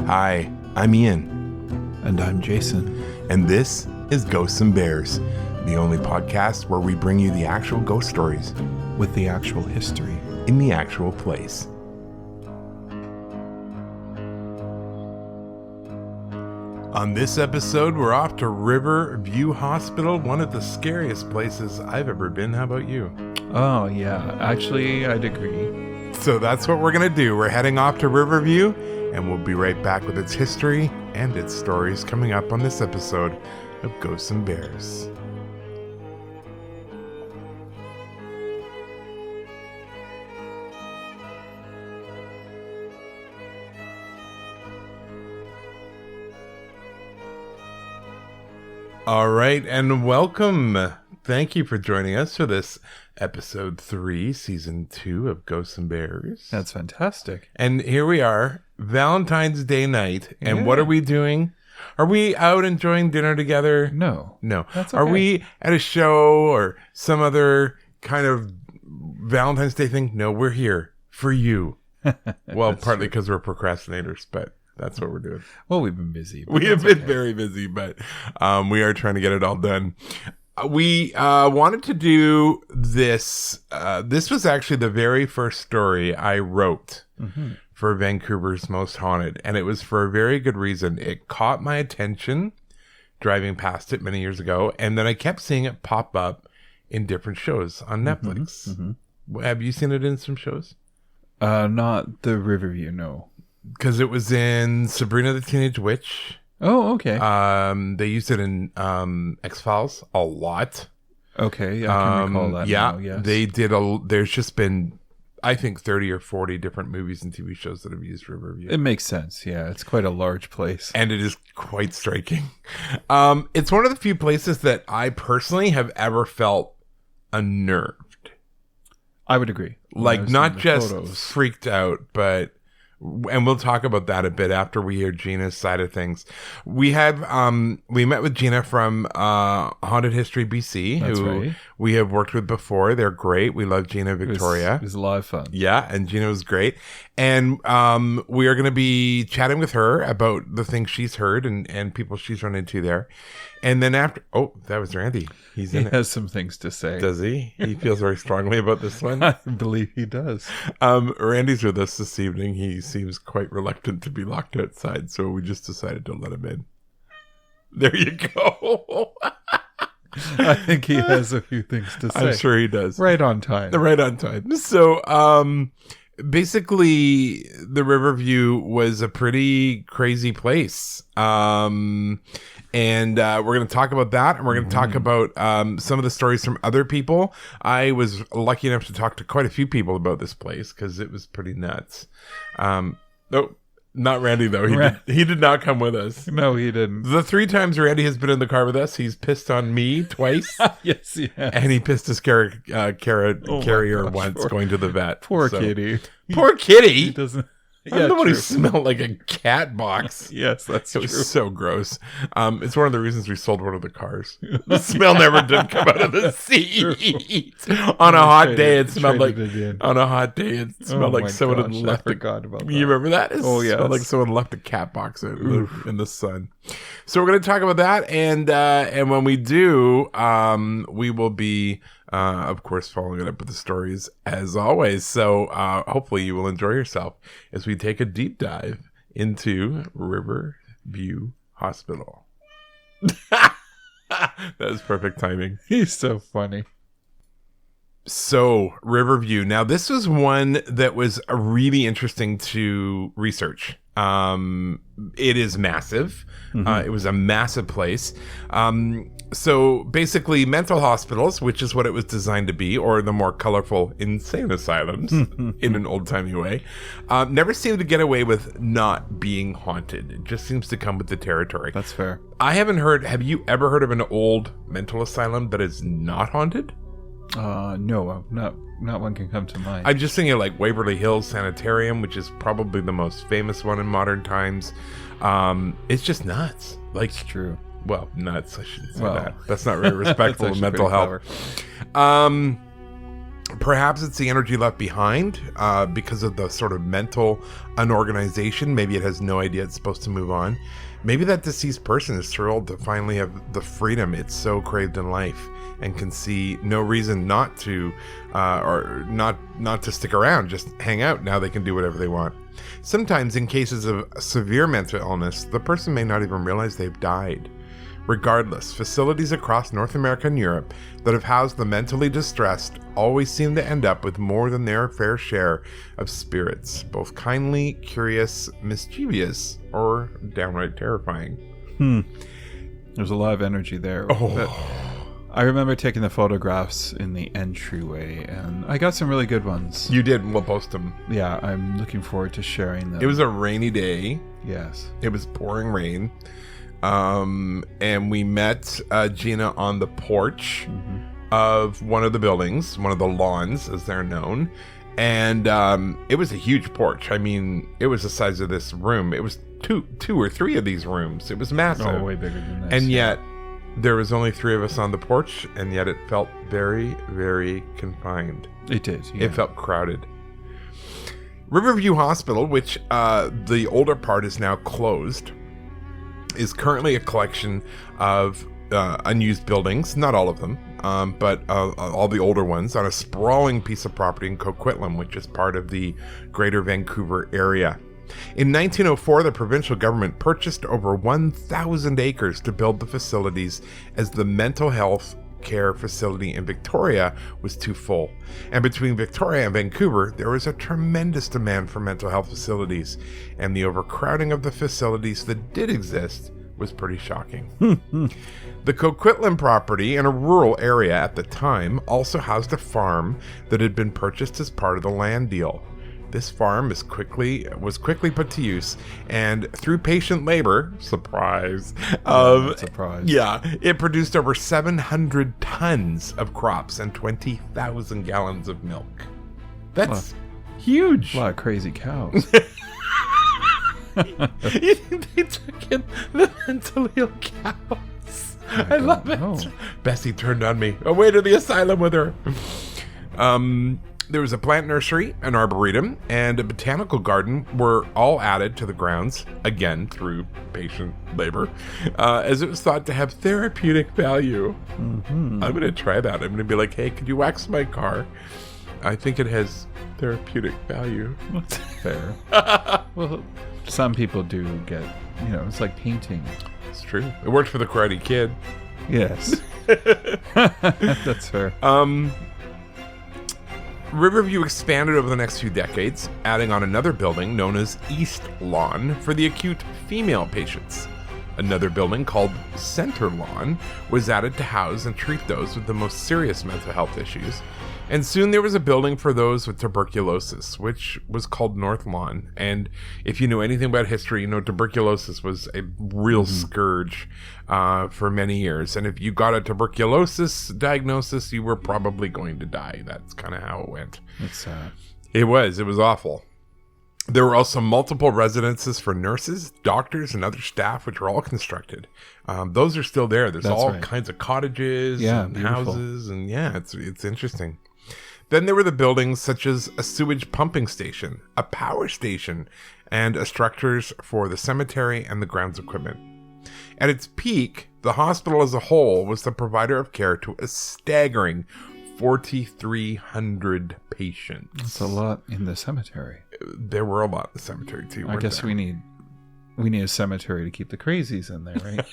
Hi, I'm Ian. And I'm Jason. And this is Ghosts and Bears, the only podcast where we bring you the actual ghost stories With the actual history. in the actual place. On this episode, we're off to Riverview Hospital, one of the scariest places I've ever been. How about you? Oh, yeah. Actually, I'd agree. So that's what we're going to do. We're heading off to Riverview, and we'll be right back with its history and its stories coming up on this episode of Ghosts and Bears. All right, and welcome. Thank you for joining us for this episode 3, season 2 of Ghosts and Bears. That's fantastic. And here we are, Valentine's Day night. And Yeah. what are we doing? Are we out enjoying dinner together? No. No. That's Are okay. we at a show or some other kind of Valentine's Day thing? No, we're here for you. Well, partly because we're procrastinators, but that's what we're doing. Well, we've been busy. We have been very busy, but we are trying to get it all done. We wanted to do this. This was actually the very first story I wrote for Vancouver's Most Haunted, and it was for a very good reason. It caught my attention driving past it many years ago, and then I kept seeing it pop up in different shows on Netflix. Have you seen it in some shows? Not the Riverview, no. Because it was in Sabrina the Teenage Witch. Oh, okay. They used it in X-Files a lot. Okay, yeah, I can recall that now, yes. They did there's just been, I think, 30 or 40 different movies and TV shows that have used Riverview. It makes sense, yeah. It's quite a large place. And it is quite striking. It's one of the few places that I personally have ever felt unnerved. I would agree. Like, not just photos. freaked out, but... And we'll talk about that a bit after we hear Gina's side of things. We have we met with Gina from HauntedHistoryBC, That's who right. we have worked with before. They're great. We love Gina Victoria. It was a lot of fun. Yeah, and Gina was great. And we are going to be chatting with her about the things she's heard and people she's run into there. And then after... Oh, that was Randy. He's He in it. has some things to say. Does he? He feels very strongly about this one. I believe he does. Randy's with us this evening. He seems quite reluctant to be locked outside, so we just decided to let him in. There you go. I think he has a few things to say. I'm sure he does. Right on time. Right on time. So, basically, the Riverview was a pretty crazy place. And we're going to talk about that, and we're going to talk about some of the stories from other people. I was lucky enough to talk to quite a few people about this place because it was pretty nuts. No, not Randy, though. He did not come with us. No, he didn't. The 3 times Randy has been in the car with us, he's pissed on me twice. Yes, yeah. And he pissed his carrier gosh, once going to the vet. Poor So- kitty. Poor kitty. He doesn't. I'm the one who true. smelled like a cat box. Yes, that's It true. was so gross. It's one of the reasons we sold one of the cars. The smell never did come out of the seat. On a hot day, it smelled like. On a hot day, it smelled like someone had left. I forgot about that. You remember that? It yes. smelled like someone left a cat box in the sun. So we're going to talk about that, and when we do, we will be. Of course, following it up with the stories as always. So hopefully you will enjoy yourself as we take a deep dive into Riverview Hospital. That was perfect timing. He's so funny. So Riverview. Now this was one that was really interesting to research. It is massive. It was a massive place. So basically mental hospitals, which is what it was designed to be, or the more colorful insane asylums in an old-timey way, never seem to get away with not being haunted. It just seems to come with the territory. That's fair. I haven't heard, have you ever heard of an old mental asylum that is not haunted? No, not one can come to mind. I'm just thinking like Waverly Hills Sanitarium, which is probably the most famous one in modern times. It's just nuts. Like, It's true. Well, nuts. I shouldn't say Well, that. That's not very respectful of That's mental actually health. pretty Perhaps it's the energy left behind because of the sort of mental unorganization. Maybe it has no idea it's supposed to move on. Maybe that deceased person is thrilled to finally have the freedom it's so craved in life and can see no reason not to or not to stick around, just hang out. Now they can do whatever they want. Sometimes in cases of severe mental illness, the person may not even realize they've died. Regardless, facilities across North America and Europe that have housed the mentally distressed always seem to end up with more than their fair share of spirits, both kindly, curious, mischievous, or downright terrifying. There's a lot of energy there. I remember taking the photographs in the entryway, and I got some really good ones. You did, and we'll post them. Yeah, I'm looking forward to sharing them. It was a rainy day. Yes. It was pouring rain. And we met Gina on the porch of one of the buildings, one of the lawns, as they're known. And it was a huge porch. I mean, it was the size of this room. It was two or three of these rooms. It was massive. Oh, way bigger than this. And yet, there was only three of us on the porch, and yet it felt very, very confined. It did. Yeah. It felt crowded. Riverview Hospital, which the older part is now closed, is currently a collection of unused buildings, not all of them, but all the older ones, on a sprawling piece of property in Coquitlam, which is part of the Greater Vancouver area. In 1904, the provincial government purchased over 1,000 acres to build the facilities, as the mental health care facility in Victoria was too full. And between Victoria and Vancouver, there was a tremendous demand for mental health facilities, and the overcrowding of the facilities that did exist was pretty shocking. The Coquitlam property, in a rural area at the time, also housed a farm that had been purchased as part of the land deal. This farm was quickly put to use, and through patient labor, surprise, it produced over 700 tons of crops and 20,000 gallons of milk. That's huge. A lot of crazy cows. You think they took in the mentally ill cows? I love it. Bessie turned on me. Away to the asylum with her. There was a plant nursery, an arboretum, and a botanical garden were all added to the grounds, again through patient labor, as it was thought to have therapeutic value. I'm going to try that. I'm going to be like, hey, could you wax my car? I think it has therapeutic value. That's fair. Well, some people do get, it's like painting. It's true. It worked for the Karate Kid. Yes. That's fair. Riverview expanded over the next few decades, adding on another building known as East Lawn for the acute female patients. Another building called Center Lawn was added to house and treat those with the most serious mental health issues. And soon there was a building for those with tuberculosis, which was called North Lawn. And if you know anything about history, tuberculosis was a real scourge for many years. And if you got a tuberculosis diagnosis, you were probably going to die. That's kind of how it went. It's sad. It was awful. There were also multiple residences for nurses, doctors, and other staff, which were all constructed. Those are still there. There's kinds of cottages and houses. And it's interesting. Then there were the buildings such as a sewage pumping station, a power station, and structures for the cemetery and the grounds equipment. At its peak, the hospital as a whole was the provider of care to a staggering 4,300 patients. That's a lot in the cemetery. There were a lot in the cemetery too. I guess we need a cemetery to keep the crazies in there, right?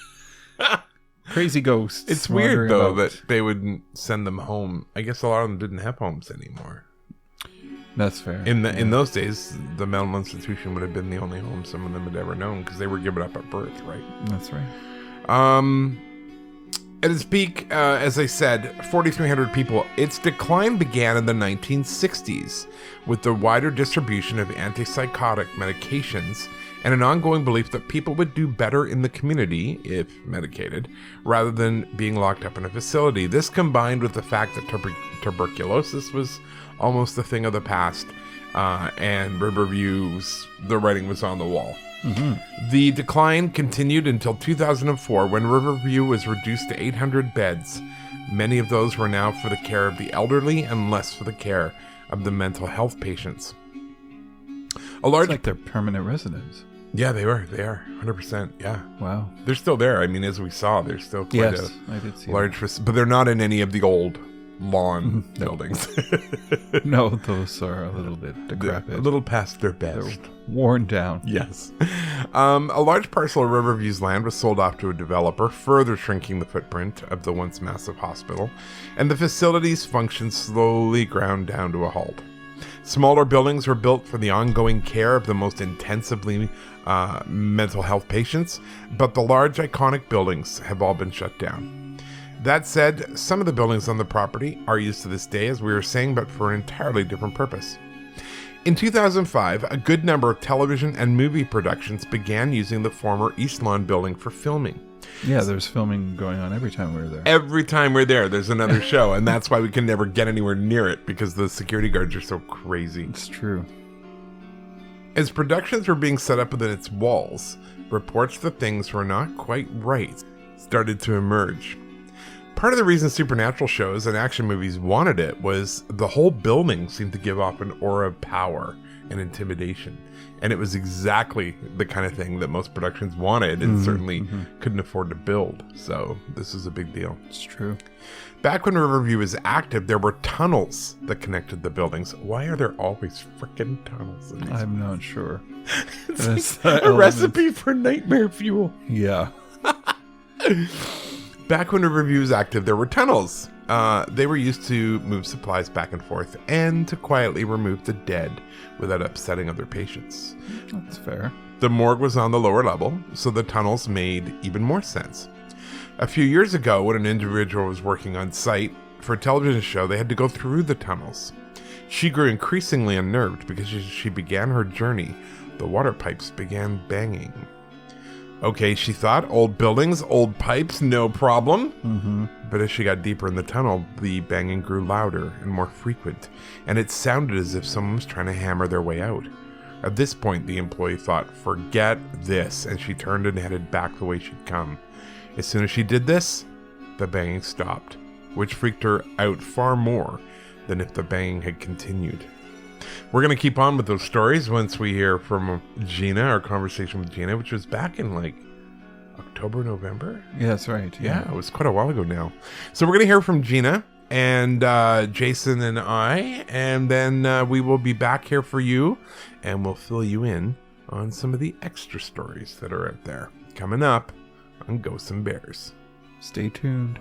Crazy ghosts. It's weird though that they wouldn't send them home. I guess a lot of them didn't have homes anymore. That's fair. In those days, the mental institution would have been the only home some of them had ever known because they were given up at birth, right? That's right. At its peak, as I said, 4,300 people. Its decline began in the 1960s with the wider distribution of antipsychotic medications and an ongoing belief that people would do better in the community, if medicated, rather than being locked up in a facility. This combined with the fact that tuberculosis was almost a thing of the past, and the writing was on the wall. The decline continued until 2004 when Riverview was reduced to 800 beds. Many of those were now for the care of the elderly and less for the care of the mental health patients. It's like they're permanent residents. Yeah, they are 100%. Yeah. Wow. They're still there. I mean, as we saw, they're still quite I did see large, but they're not in any of the old lawn buildings. No, those are a little bit decrepit. A little past their best. They're worn down. Yes. A large parcel of Riverview's land was sold off to a developer, further shrinking the footprint of the once massive hospital, and the facility's function slowly ground down to a halt. Smaller buildings were built for the ongoing care of the most intensively mental health patients, but the large iconic buildings have all been shut down. That said, some of the buildings on the property are used to this day, as we were saying, but for an entirely different purpose. In 2005, a good number of television and movie productions began using the former East Lawn building for filming. Yeah, there's filming going on every time we're there. Every time we're there, there's another show, and that's why we can never get anywhere near it, because the security guards are so crazy. It's true. As productions were being set up within its walls, reports that things were not quite right started to emerge. Part of the reason supernatural shows and action movies wanted it was the whole building seemed to give off an aura of power and intimidation. And it was exactly the kind of thing that most productions wanted and certainly couldn't afford to build. So this is a big deal. It's true. Back when Riverview was active, there were tunnels that connected the buildings. Why are there always frickin' tunnels in these? I'm not sure. It's like a recipe for nightmare fuel. Yeah. Back when Riverview was active, there were tunnels. They were used to move supplies back and forth and to quietly remove the dead without upsetting other patients. That's fair. The morgue was on the lower level, so the tunnels made even more sense. A few years ago, when an individual was working on site for a television show, they had to go through the tunnels. She grew increasingly unnerved because as she began her journey, the water pipes began banging. Okay, she thought, old buildings, old pipes, no problem. But as she got deeper in the tunnel, the banging grew louder and more frequent, and it sounded as if someone was trying to hammer their way out. At this point, the employee thought, forget this, and she turned and headed back the way she'd come. As soon as she did this, the banging stopped, which freaked her out far more than if the banging had continued. We're going to keep on with those stories once we hear from Gina, our conversation with Gina, which was back in like October, November? Yeah, that's right. Yeah, it was quite a while ago now. So we're going to hear from Gina and Jason and I, and then we will be back here for you, and we'll fill you in on some of the extra stories that are out there. Coming up on Ghosts and Bears. Stay tuned.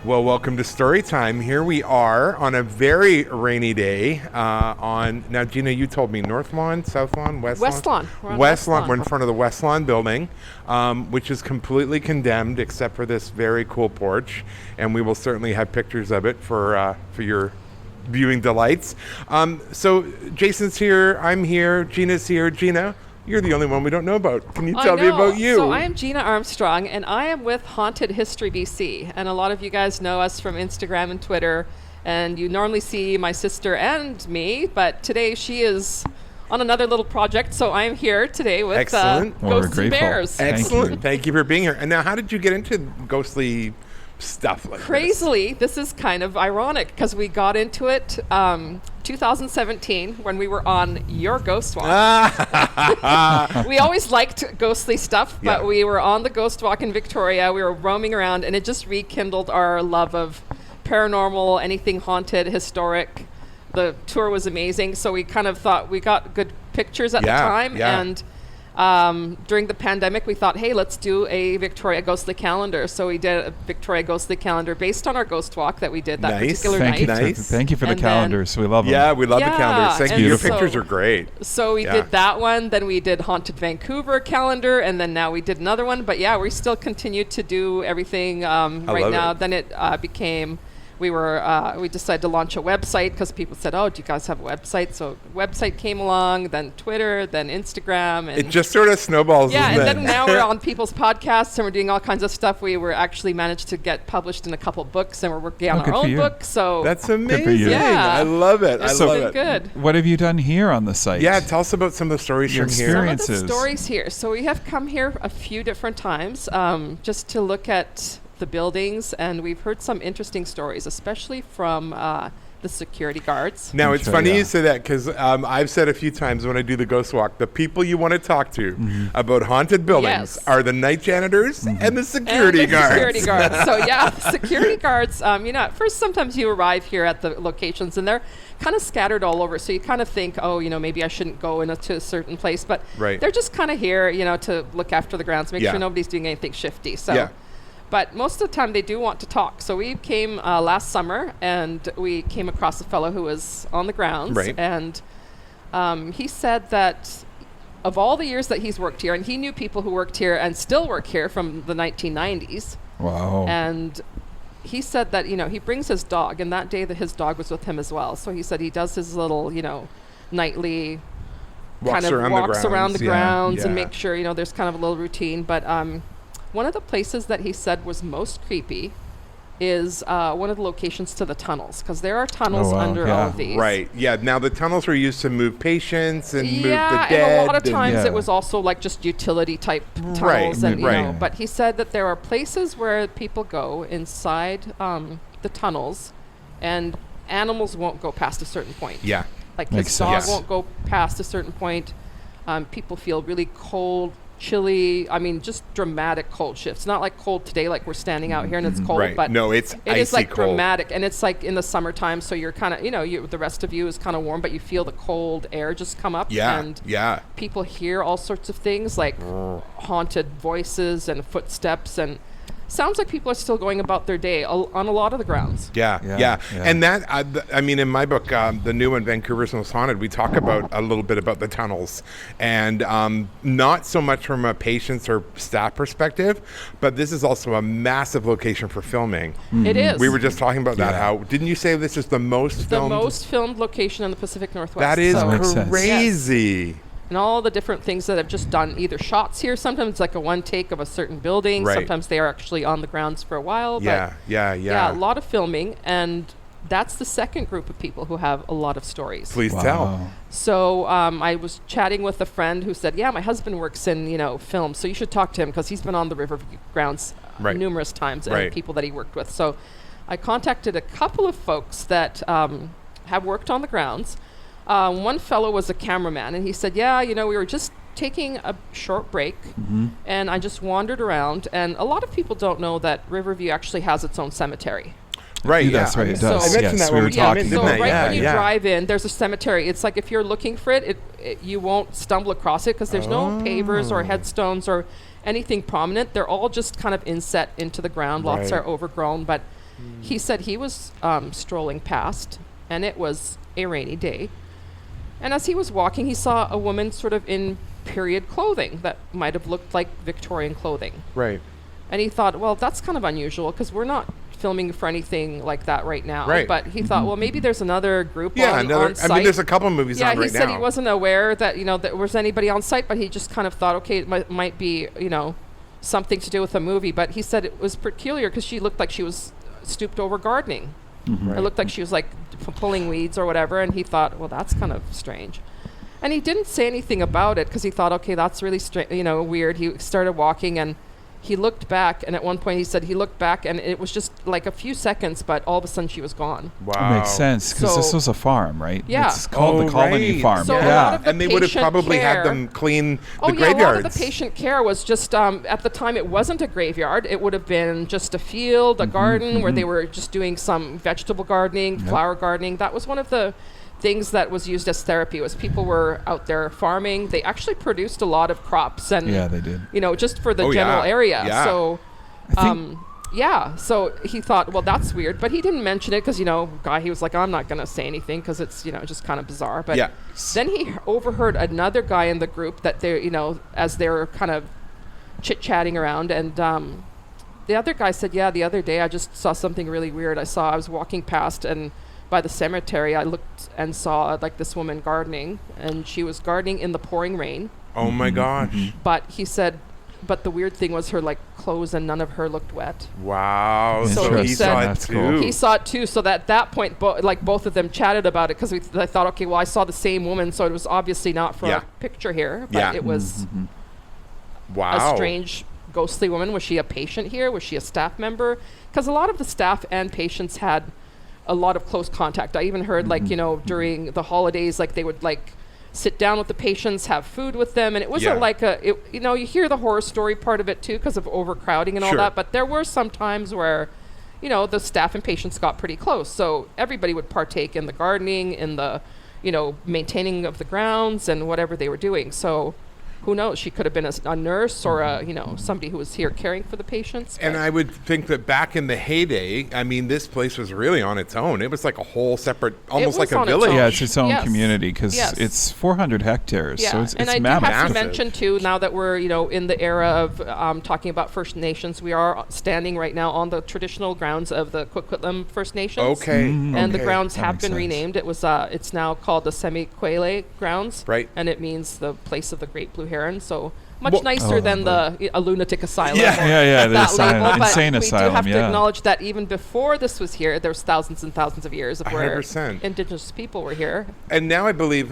Well, welcome to story time. Here we are on a very rainy day. Now, Gina, you told me North Lawn, South Lawn, West Lawn? West Lawn. We're on West Lawn. We're in front of the West Lawn building, which is completely condemned except for this very cool porch, and we will certainly have pictures of it for your viewing delights. So Jason's here, I'm here, Gina's here. Gina, you're the only one we don't know about. Can you tell me about you? So I am Gina Armstrong, and I am with HauntedHistoryBC. And a lot of you guys know us from Instagram and Twitter, and you normally see my sister and me, but today she is on another little project, so I'm here today with Ghosts and Bears. Excellent. Thank you for being here. And now, how did you get into ghostly stuff like Crazily, this is kind of ironic because we got into it 2017 when we were on your Ghost Walk. We always liked ghostly stuff, but we were on the Ghost Walk in Victoria. We were roaming around, and it just rekindled our love of paranormal, anything haunted, historic. The tour was amazing, so we kind of thought we got good pictures at the time, and During the pandemic, we thought, hey, let's do a Victoria Ghostly Calendar. So we did a Victoria Ghostly Calendar based on our ghost walk that we did that particular night. Thank you for the calendars. We love them. Yeah, we love the calendars. Thank you. Your pictures are great. So we did that one. Then we did Haunted Vancouver calendar. And then now we did another one. But yeah, we still continue to do everything right now. Then it became... We decided to launch a website because people said, oh, do you guys have a website? So website came along, then Twitter, then Instagram. And it just sort of snowballs. Yeah, and then now we're on people's podcasts and we're doing all kinds of stuff. We were actually managed to get published in a couple books and we're working on our own book. So that's amazing. Yeah. I love it. I love it. Good. What have you done here on the site? Yeah, tell us about some of the stories from here. Some of the stories here. So we have come here a few different times just to look at the buildings, and we've heard some interesting stories, especially from the security guards. Now, it's funny you say that because I've said a few times when I do the ghost walk, the people you want to talk to about haunted buildings are the night janitors and the security guards. So yeah, the security guards, at first sometimes you arrive here at the locations and they're kind of scattered all over. So you kind of think, maybe I shouldn't go into a certain place, but they're just kind of here, to look after the grounds, make sure nobody's doing anything shifty. So. But most of the time they do want to talk. So we came last summer and we came across a fellow who was on the grounds. Right. And he said that of all the years that he's worked here, and he knew people who worked here and still work here from the 1990s. Wow. And he said that, he brings his dog, and that day that his dog was with him as well. So he said he does his little, nightly walks around the grounds and make sure, there's kind of a little routine. But one of the places that he said was most creepy is one of the locations to the tunnels, because there are tunnels under all of these. Right. Yeah. Now the tunnels were used to move patients and move the dead. And a lot of times it was also like just utility type tunnels. And, but he said that there are places where people go inside the tunnels and animals won't go past a certain point. Yeah. Like his dog won't go past a certain point. People feel really cold, chilly, just dramatic cold shifts. Not like cold today, like we're standing out here and it's cold, but no, it is like cold. Dramatic, and it's like in the summertime, so you're kind of, the rest of you is kind of warm, but you feel the cold air just come up. And people hear all sorts of things like haunted voices and footsteps, and sounds like people are still going about their day on a lot of the grounds. Yeah. And that, in my book, the new one, Vancouver's Most Haunted, we talk about a little bit about the tunnels, and not so much from a patient's or staff perspective, but this is also a massive location for filming. It is. We were just talking about that. How didn't you say this is the most filmed location in the Pacific Northwest? That is crazy. Yes. And all the different things that have just done either shots here. Sometimes it's like a one take of a certain building. Right. Sometimes they are actually on the grounds for a while. But yeah, a lot of filming. And that's the second group of people who have a lot of stories. Please tell. So I was chatting with a friend who said, my husband works in, film, so you should talk to him because he's been on the Riverview grounds numerous times and people that he worked with. So I contacted a couple of folks that have worked on the grounds. One fellow was a cameraman, and he said, we were just taking a short break, and I just wandered around, and a lot of people don't know that Riverview actually has its own cemetery. Right, that's right, it does. I mentioned that when we were talking, didn't I? When you drive in, there's a cemetery. It's like if you're looking for it, you won't stumble across it because there's no pavers or headstones or anything prominent. They're all just kind of inset into the ground. Lots are overgrown, but he said he was strolling past, and it was a rainy day. And as he was walking, he saw a woman sort of in period clothing that might have looked like Victorian clothing. Right. And he thought, well, that's kind of unusual because we're not filming for anything like that right now. Right. But he thought, well, maybe there's another group on site. There's a couple movies on right now. Yeah, he said he wasn't aware that, there was anybody on site, but he just kind of thought, okay, it might be, something to do with a movie. But he said it was peculiar because she looked like she was stooped over gardening. It looked like she was like pulling weeds or whatever, and he thought, well, that's kind of strange. And he didn't say anything about it because he thought, okay, that's really weird. He started walking, and he looked back, and at one point he said he looked back, and it was just like a few seconds, but all of a sudden she was gone. Wow. It makes sense because this was a farm, right? Yeah. It's called the Colony Farm. So a lot of the and they would have probably had them clean the graveyards. A lot of the patient care was just, at the time it wasn't a graveyard. It would have been just a field, a garden where they were just doing some vegetable gardening, flower gardening. That was one of the things that was used as therapy. Was people were out there farming. They actually produced a lot of crops, and Yeah, they did. just for the general area. Yeah. So, so he thought, well, that's weird, but he didn't mention it because he was like, I'm not gonna say anything because it's just kind of bizarre. But then he overheard another guy in the group that they as they're kind of chit-chatting around, and the other guy said, yeah, the other day I just saw something really weird. I was walking past, and by the cemetery I looked and saw like this woman gardening, and she was gardening in the pouring rain. Oh my gosh. But he said, but the weird thing was her like clothes, and none of her looked wet. Wow. So So he he said- saw it That's too. cool. He saw it too, so that at that point both of them chatted about it, because I thought, okay, well, I saw the same woman, so it was obviously not for Yeah. a picture here, but Yeah. it was Wow. a strange ghostly woman. Was she a patient here? Was she a staff member? Because a lot of the staff and patients had a lot of close contact. I even heard during the holidays, like they would like sit down with the patients, have food with them, and it wasn't you hear the horror story part of it too because of overcrowding and all Sure. that, but there were some times where the staff and patients got pretty close, so everybody would partake in the gardening, in the maintaining of the grounds and whatever they were doing. So who knows? She could have been a nurse or somebody who was here caring for the patients. And I would think that back in the heyday, I mean, this place was really on its own. It was like a whole separate, almost like was a on its village. own. Yeah, it's its own Yes. community because Yes. it's 400 hectares, Yeah, so it's and I do mammoth. have to Massive. mention too, now that we're in the era of talking about First Nations, we are standing right now on the traditional grounds of the Coquitlam First Nations. Okay. And the okay. grounds That have makes been sense. renamed. It was it's now called the Semiquele grounds, Right. And it means the place of the great blue heron. So much Well- nicer than a lunatic asylum. Yeah. or Yeah, the that asylum, label, but insane we asylum. do have to yeah. acknowledge that even before this was here, there was thousands and thousands of years of where 100%. Indigenous people were here. And now I believe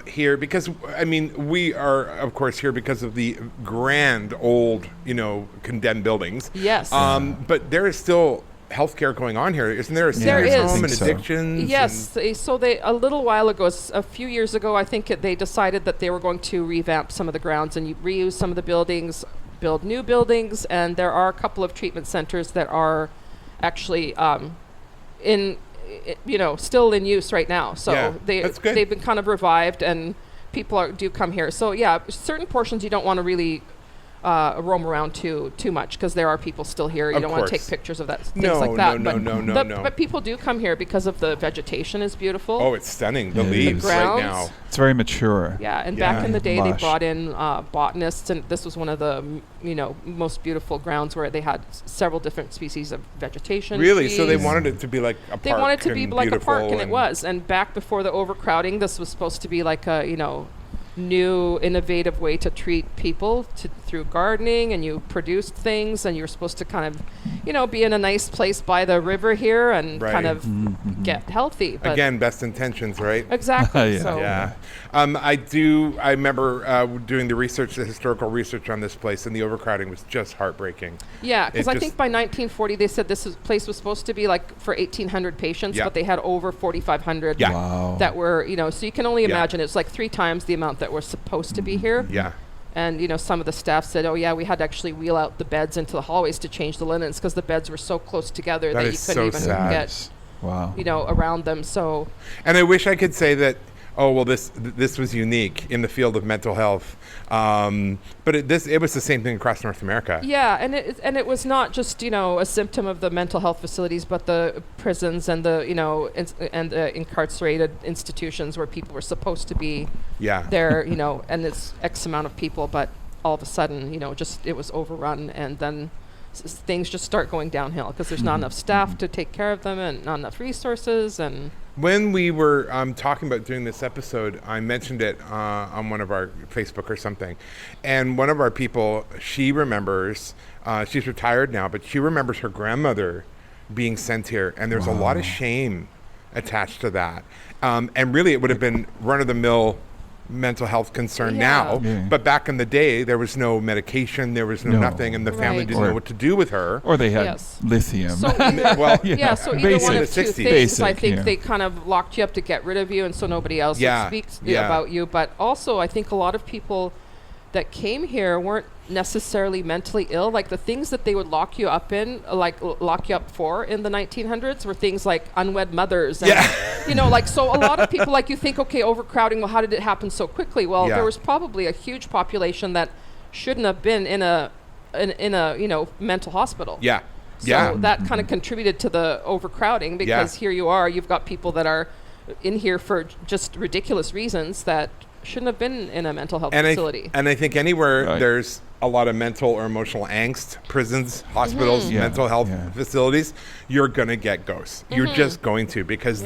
here, because, I mean, we are, of course, here because of the grand old, condemned buildings. Yes. But there is still healthcare going on here. Isn't there a There seniors is. home I and think so. addictions? Yes, so they a little while ago, a few years ago, I think they decided that they were going to revamp some of the grounds and reuse some of the buildings, build new buildings, and there are a couple of treatment centers that are actually still in use right now. So Yeah, that's good. they've been kind of revived, and people do come here. So yeah, certain portions you don't want to really roam around too much because there are people still here. You Of don't want to take course. pictures of that, things No, like that. no, but no. But people do come here because of the vegetation is beautiful. Oh, it's stunning. The Yeah, it leaves is. right Grounds. now. It's very mature. Yeah, and Yeah. back in the day, they Lush. brought in botanists, and this was one of the most beautiful grounds where they had several different species of vegetation. Really? So they trees. wanted it to be like a park. They wanted to be and like a park, beautiful and it was. And back before the overcrowding, this was supposed to be like a new innovative way to treat people through gardening, and you produced things, and you were supposed to kind of be in a nice place by the river here and Right. kind of get healthy. But Again, best intentions, right? exactly. Yeah. So Yeah. I remember doing the historical research on this place, and the overcrowding was just heartbreaking. Yeah, because It I just- think by 1940 they said place was supposed to be like for 1,800 patients, Yeah. but they had over 4,500 Yeah. Wow. that were, so you can only Yeah. imagine it's like 3 times the amount that were supposed to be here. Yeah. And, some of the staff said, oh, yeah, we had to actually wheel out the beds into the hallways to change the linens because the beds were so close together That that you is couldn't so even sad. get, Wow. around them. So, And I wish I could say that, oh, well, this was unique in the field of mental health. But it was the same thing across North America. yeah, and it was not just, a symptom of the mental health facilities, but the prisons and the, and the incarcerated institutions where people were supposed to be Yeah. there, and it's X amount of people, but all of a sudden, just it was overrun, and then things just start going downhill because there's not enough staff to take care of them and not enough resources. And When we were talking about doing this episode, I mentioned it on one of our Facebook or something. And one of our people, she remembers, she's retired now, but she remembers her grandmother being sent here. And there's a lot of shame attached to that. And really, it would have been run-of-the-mill mental health concern Yeah. now. Yeah. But back in the day, there was no medication, there was no No. nothing, and the family Right. didn't know what to do with her. Or they had Yes. lithium. so either, Well, yeah, so either Basic. one In of the two 60s. things. I Basic, think yeah. they kind of locked you up to get rid of you, and so nobody else Yeah, would speak yeah. about you. But also, I think a lot of people that came here weren't necessarily mentally ill. Like the things that they would lock you up in, lock you up for in the 1900s were things like unwed mothers. And, you know, like, so a lot of people, like, you think, okay, overcrowding, well, how did it happen so quickly? Well, there was probably a huge population that shouldn't have been in a you know, mental hospital. So that kind of contributed to the overcrowding, because here you are, you've got people that are in here for just ridiculous reasons that shouldn't have been in a mental health facility. And I think anywhere there's a lot of mental or emotional angst, prisons, hospitals, mental health facilities, you're going to get ghosts. You're just going to, because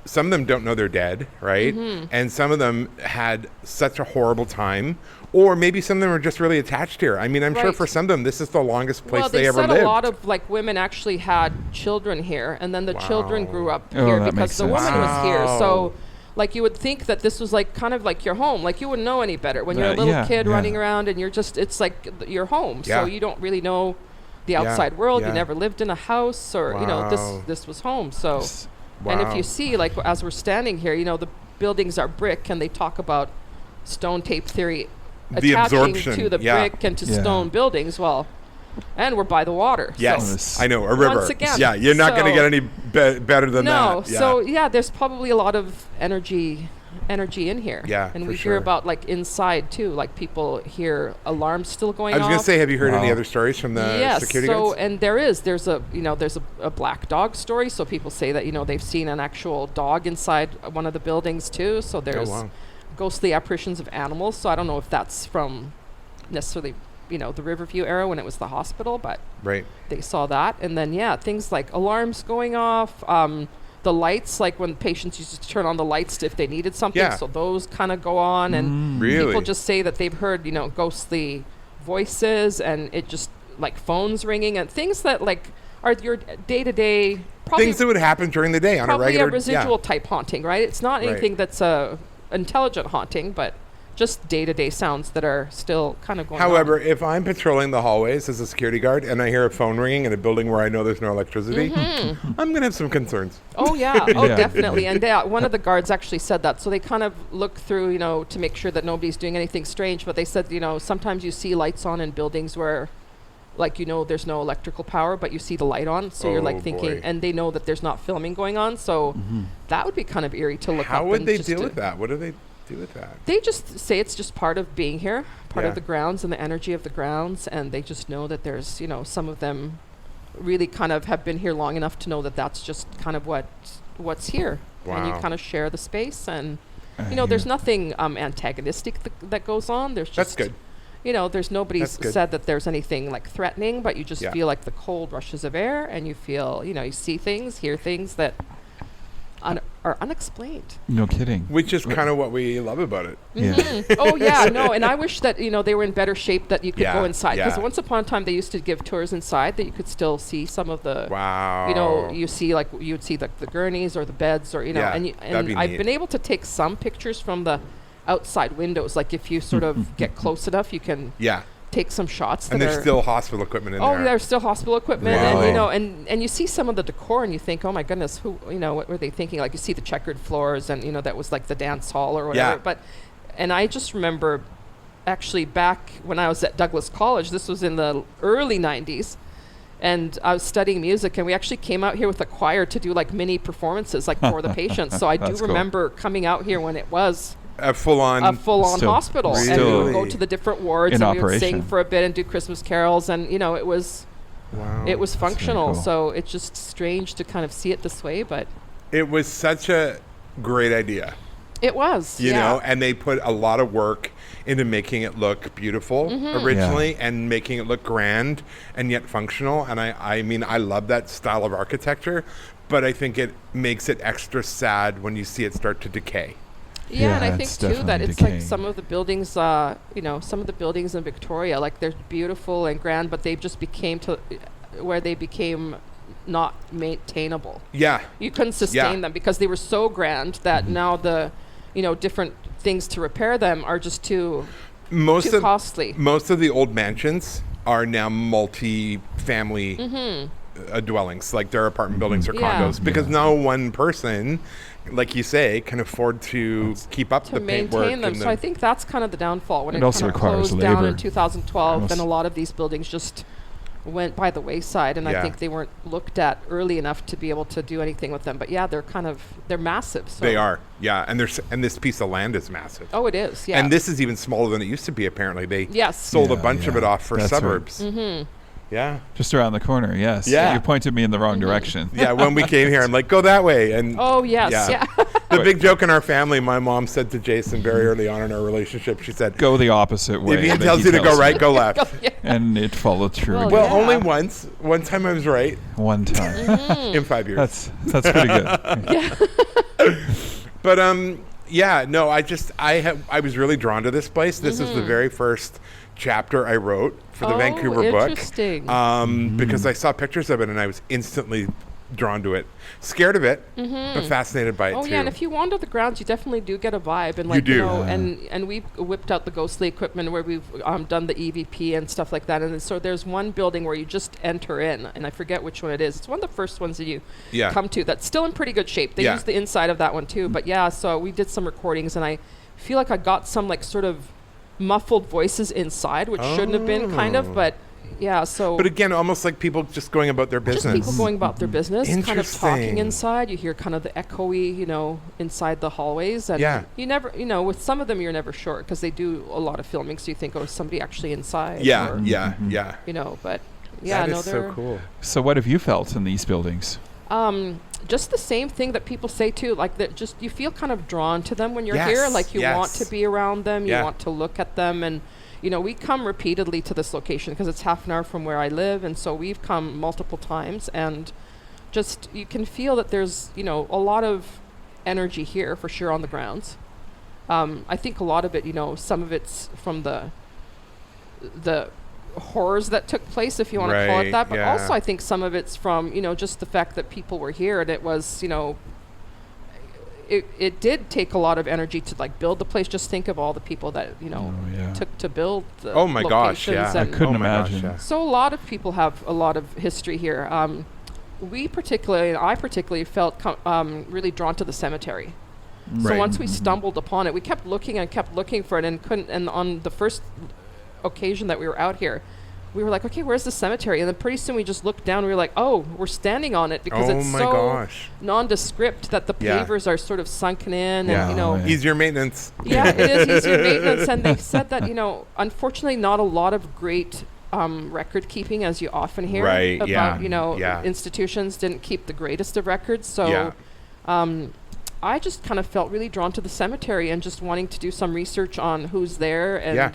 some of them don't know they're dead, right? And some of them had such a horrible time, or maybe some of them are just really attached here. I mean, I'm sure for some of them, this is the longest place they ever lived. Well, they said a lot of, like, women actually had children here, and then the children grew up here because the woman was here. So, like, you would think that this was, like, kind of like your home. Like, you wouldn't know any better when you're a little kid running around, and you're just, it's like your home. So you don't really know the outside world. You never lived in a house, or, you know, this was home. So, and if you see, like, as we're standing here, you know, the buildings are brick, and they talk about stone tape theory attaching to the brick and to stone buildings. Well, and we're by the water. Yes, I know, a river. Once again, you're not going to get any better than that. No, so there's probably a lot of energy in here. And we hear about, like, inside too, like people hear alarms still going off. I was going to say, have you heard any other stories from the security guards? And there's a black dog story. So people say that, you know, they've seen an actual dog inside one of the buildings too. So there's ghostly apparitions of animals. So I don't know if that's from necessarily, you know, the Riverview era when it was the hospital, but they saw that. And then things like alarms going off, the lights, like when patients used to turn on the lights if they needed something, so those kind of go on. And people just say that they've heard, you know, ghostly voices, and it just, like, phones ringing and things that, like, are your day-to-day things that would happen during the day on a regular, probably a residual type haunting, right? It's not anything that's a intelligent haunting, but just day-to-day sounds that are still kind of going on. However, if I'm patrolling the hallways as a security guard and I hear a phone ringing in a building where I know there's no electricity, I'm going to have some concerns. Oh, yeah. Oh, definitely. And one of the guards actually said that. So they kind of look through, you know, to make sure that nobody's doing anything strange. But they said, you know, sometimes you see lights on in buildings where, like, you know, there's no electrical power, but you see the light on. So you're, like, thinking, and they know that there's not filming going on. So that would be kind of eerie to look up. How would they deal with that? What do they do with that? They just say it's just part of being here, part of the grounds and the energy of the grounds, and they just know that there's, you know, some of them really kind of have been here long enough to know that that's just kind of what's here. And you kind of share the space, and you know, there's nothing antagonistic that goes on. There's just, that's good. You know, there's nobody said that there's anything, like, threatening, but you just feel like the cold rushes of air, and you feel, you know, you see things, hear things that are unexplained. No kidding. Which is kind of what we love about it. Oh, yeah, no, and I wish that, you know, they were in better shape, that you could go inside. Because once upon a time, they used to give tours inside that you could still see some of the, you know, you see, like, you would see the gurneys or the beds, or, you know, and I've been able to take some pictures from the outside windows. Like, if you sort of get close enough, you can take some shots. And there's still hospital equipment in there. Oh, there's still hospital equipment. And, you know, and you see some of the decor, and you think, oh my goodness, who, you know, what were they thinking? Like, you see the checkered floors, and, you know, that was like the dance hall or whatever. And I just remember, actually, back when I was at Douglas College, this was in the early 90s, and I was studying music, and we actually came out here with a choir to do, like, mini performances, like, for the patients. So I do remember coming out here when it was a full-on hospital. Really? And we would go to the different wards, and we would sing for a bit and do Christmas carols, and, you know, it was functional. Really cool. So it's just strange to kind of see it this way, but it was such a great idea. It was, you know, and they put a lot of work into making it look beautiful originally, and making it look grand and yet functional. And I mean, I love that style of architecture, but I think it makes it extra sad when you see it start to decay. Yeah, and I think too that it's like some of the buildings, you know, some of the buildings in Victoria, like, they're beautiful and grand, but they just became where they became not maintainable. Yeah, you couldn't sustain them because they were so grand that now the, you know, different things to repair them are just too costly. Most of the old mansions are now multi-family dwellings, like their apartment buildings or Yeah. condos, because no one person, like you say, can afford to keep up to the paintwork. maintain them. So I think that's kind of the downfall. When It it also kind of requires closed down labor. in 2012, Almost. then a lot of these buildings just went by the wayside, and Yeah. I think they weren't looked at early enough to be able to do anything with them. But yeah, they're massive. So. They are, yeah, and this piece of land is massive. Oh, it is, yeah. And this is even smaller than it used to be. Apparently, they Yes. sold a Yeah, bunch of yeah. it off for That's right. suburbs. Mm-hmm. Yeah, Just around the corner, yes. Yeah. You pointed me in the wrong direction. yeah. When we came here, I'm like, go that way, and Oh, yes, Yeah. yeah. the big joke in our family, my mom said to Jason very early on in our relationship, she said, Go the opposite way. if Ian that tells he you to go tells right, go left. Yeah. And it followed through Well, again. Well, Yeah. only once. One time I was right One time. in 5 years. That's pretty good. But yeah, no, I was really drawn to this place. This is the very first chapter I wrote for the Oh, Vancouver book. interesting. Because I saw pictures of it and I was instantly drawn to it. Scared of it, but fascinated by it Oh too. yeah, and if you wander the grounds, you definitely do get a vibe, and like do. know, and we've whipped out the ghostly equipment where we've done the EVP and stuff like that. And so there's one building where you just enter in, and I forget which one it is. It's one of the first ones that you come to. That's still in pretty good shape. They use the inside of that one too. But yeah, so we did some recordings, and I feel like I got some like sort of muffled voices inside, which shouldn't have been, kind of, but. Yeah, so... But again, almost like people just going about their business. Just people going about their business, kind of talking Interesting. inside. You hear kind of the echoey, inside the hallways. And you never, with some of them you're never sure because they do a lot of filming, so you think, oh, is somebody actually inside? Yeah, or, yeah. but yeah, That is they're... so cool. So what have you felt in these buildings? Just the same thing that people say too, like that just you feel kind of drawn to them when you're Yes, here, like you want yes. to be around them, you Yeah. want to look at them, and we come repeatedly to this location because it's half an hour from where I live, and so we've come multiple times, and just you can feel that there's a lot of energy here for sure on the grounds. I think a lot of it, some of it's from the horrors that took place, if you want to call it Right, that, but yeah. also I think some of it's from just the fact that people were here, and it was it did take a lot of energy to like build the place. Just think of all the people that took to build the Oh my gosh, locations yeah. and I couldn't Oh my gosh, imagine. yeah. so a lot of people have a lot of history here. I particularly felt really drawn to the cemetery. So Right. once we stumbled upon it, we kept looking for it and couldn't. And on the first occasion that we were out here, we were like, okay, where's the cemetery? And then pretty soon we just looked down. We were like, oh, we're standing on it because Oh it's my so gosh. nondescript that the Yeah. pavers are sort of sunken in. Yeah. And, Oh, yeah. Easier maintenance. yeah, it is easier maintenance. And they said that, unfortunately, not a lot of great record keeping, as you often hear Right, about, yeah, yeah. institutions didn't keep the greatest of records. So Yeah. I just kind of felt really drawn to the cemetery and just wanting to do some research on who's there and Yeah.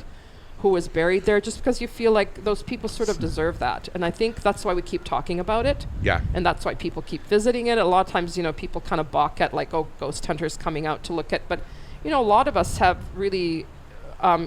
who was buried there, just because you feel like those people sort of deserve that. And I think that's why we keep talking about it. Yeah. And that's why people keep visiting it. A lot of times, people kind of balk at like, oh, ghost hunters coming out to look at. But, a lot of us have really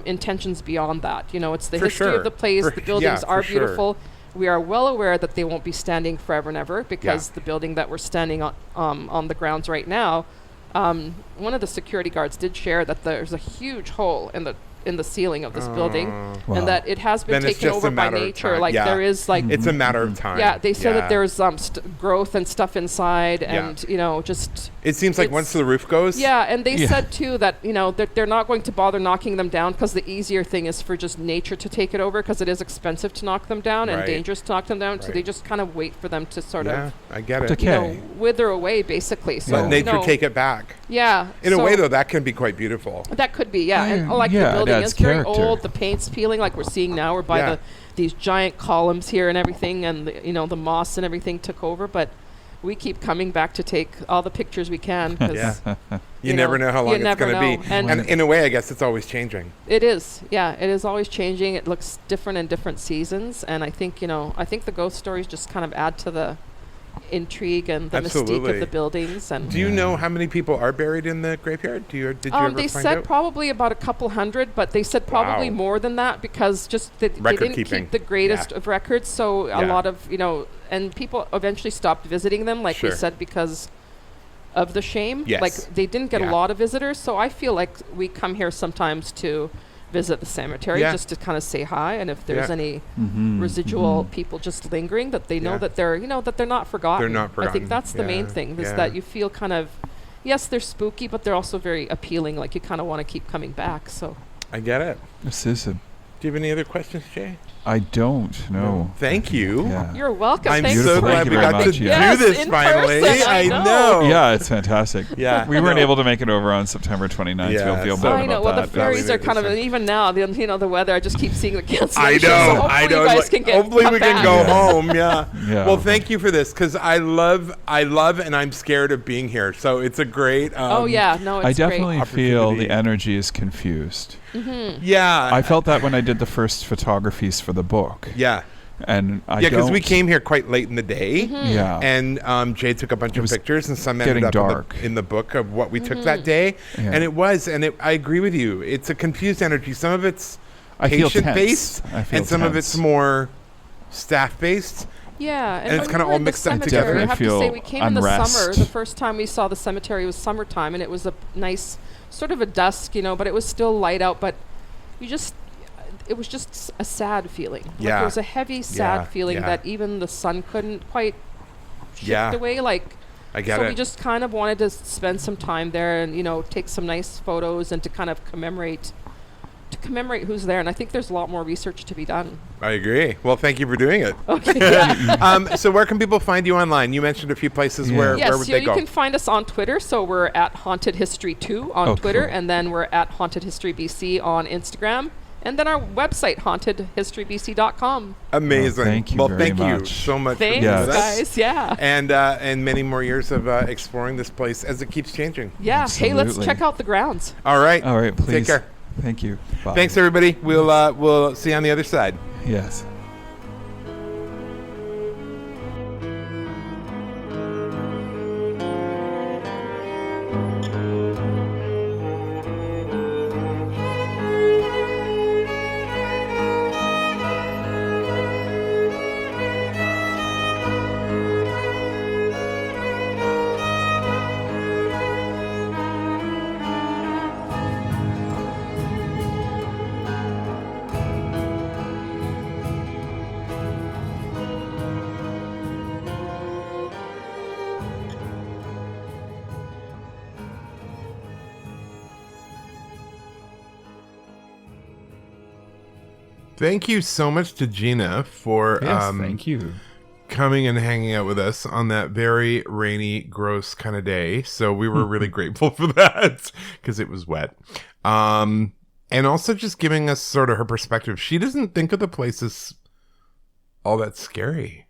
intentions beyond that. It's the For history sure. of the place. For- The buildings yeah, are for sure. beautiful. We are well aware that they won't be standing forever and ever because Yeah. the building that we're standing on the grounds right now, one of the security guards did share that there's a huge hole in the ceiling of this building, Wow. and that it has been Then it's taken just over a by matter of nature. time. Like Yeah. there is like It's a matter of time. yeah, they said Yeah. that there's growth and stuff inside, Yeah. and just It seems like it's- once the roof goes. yeah. And they Yeah. said too that that they're not going to bother knocking them down because the easier thing is for just nature to take it over because it is expensive to knock them down and Right. dangerous to knock them down. So Right. they just kind of wait for them to sort Yeah, of I get it. Okay. wither away basically. So Let nature no, take it back. yeah. In a so way, though, that can be quite beautiful. that could be, yeah. And Yeah, like yeah, the it building adds is very character. old. The paint's peeling, like we're seeing now. We're by Yeah. these giant columns here and everything, and the moss and everything took over. But we keep coming back to take all the pictures we can because Yeah. You You never know, know how you long it's never going to be. know. And- And in a way, I guess it's always changing. it is. Yeah, it is always changing. It looks different in different seasons, and I think the ghost stories just kind of add to the intrigue and the mystique Absolutely. of the buildings. And Do you know how many people are buried in the graveyard? Did you ever they find said out? probably about a couple hundred, but they said probably Wow. more than that because just they Record didn't keeping. keep the greatest Yeah. of records. So a Yeah. lot of and people eventually stopped visiting them, like we Sure. said, because of the shame. Yes. Like they didn't get Yeah. a lot of visitors. So I feel like we come here sometimes to visit the cemetery just to kind of say hi, and if there's any Mm-hmm. residual people just lingering, that they know that they're that they're not forgotten. They're not forgotten. I think that's the main thing, is that you feel kind of, yes, they're spooky, but they're also very appealing. Like, you kind of want to keep coming back. So I get it. This is a... Do you have any other questions, Jay? I don't know. Thank you. Yeah. you're welcome. I'm Thanks so for glad we very got much, to yeah. do this in finally. person, I I know. know. Yeah, it's fantastic. Yeah. We weren't able to make it over on September 29th. Yeah, We'll feel so- bad I know. about Well, the that. ferries are kind of, and even now, the weather. I just keep seeing the cancellations. I So know. hopefully I know. You guys can get Hopefully we can back. go home. Yeah. Yeah. Well, thank you for this, because I love, and I'm scared of being here. So it's a great. Oh yeah, no, it's I definitely great. feel Opportunity. the energy is confused. Yeah. I felt that when I did the first photographies for the book. Yeah. And I Yeah, because we don't- came here quite late in the day. Yeah. And Jay took a bunch of was pictures, and some getting ended up dark. in the book of what we took that day. Yeah. And I agree with you. It's a confused energy. Some of it's I feel tense. patient-based, I feel and some of tense. it's more staff-based. Yeah, And it's when kinda we were all in the mixed up cemetery, together. I have to Feel say, we came in the unrest. summer. The first time we saw the cemetery was summertime, and it was a nice, sort of a dusk, but it was still light out. But it was just a sad feeling. Like, Yeah. it was a heavy, sad Yeah, feeling yeah. that even the sun couldn't quite shift Yeah. away. Like, I get so it. we just kind of wanted to spend some time there and take some nice photos and to kind of commemorate who's there. And I think there's a lot more research to be done. I agree. Well, thank you for doing it. Okay. Yeah. So where can people find you online? You mentioned a few places. Yeah. Where Yes, would they you go? can find us on Twitter. So we're at HauntedHistory2 on Oh, Twitter, cool. and then we're at HauntedHistoryBC on Instagram, and then our website, HauntedHistoryBC.com. Amazing. Thank you well, very thank you much. so much Thanks, for being with us. guys. Yeah. And many more years of exploring this place as it keeps changing. Yeah. Hey, let's Absolutely. check out the grounds. All right. All right, please. Take care. Thank you. Bye. Thanks, everybody. We'll see you on the other side. Yes. Thank you so much to Gina for Yes, thank you. coming and hanging out with us on that very rainy, gross kind of day. So we were really grateful for that because it was wet. And also just giving us sort of her perspective. She doesn't think of the place as all that scary.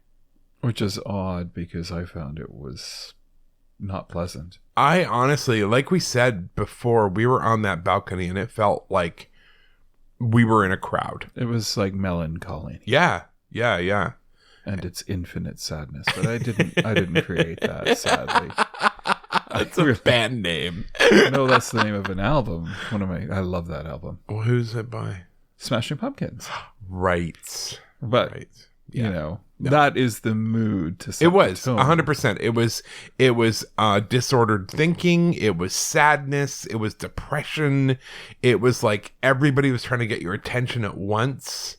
Which is odd because I found it was not pleasant. I honestly, like we said before, we were on that balcony and it felt like we were in a crowd. It was like melancholy Yeah. and its infinite sadness, but I didn't create that, sadly. That's a band name. No, that's the name of an album. I love that album. Well, who's it by? Smashing Pumpkins. Right. But Right. that is the mood to set It was the tone. 100%. It was disordered thinking. It was sadness. It was depression. It was like everybody was trying to get your attention at once.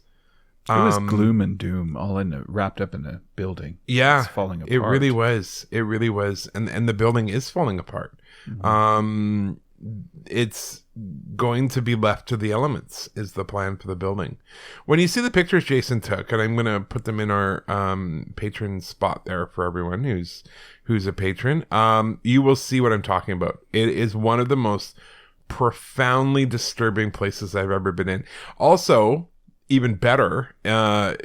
It was gloom and doom, all wrapped up in a building. Yeah, It's falling apart. It really was. It really was. And the building is falling apart. Mm-hmm. It's going to be left to the elements is the plan for the building. When you see the pictures Jason took, and I'm going to put them in our patron spot there for everyone who's a patron, you will see what I'm talking about. It is one of the most profoundly disturbing places I've ever been in. Also, even better,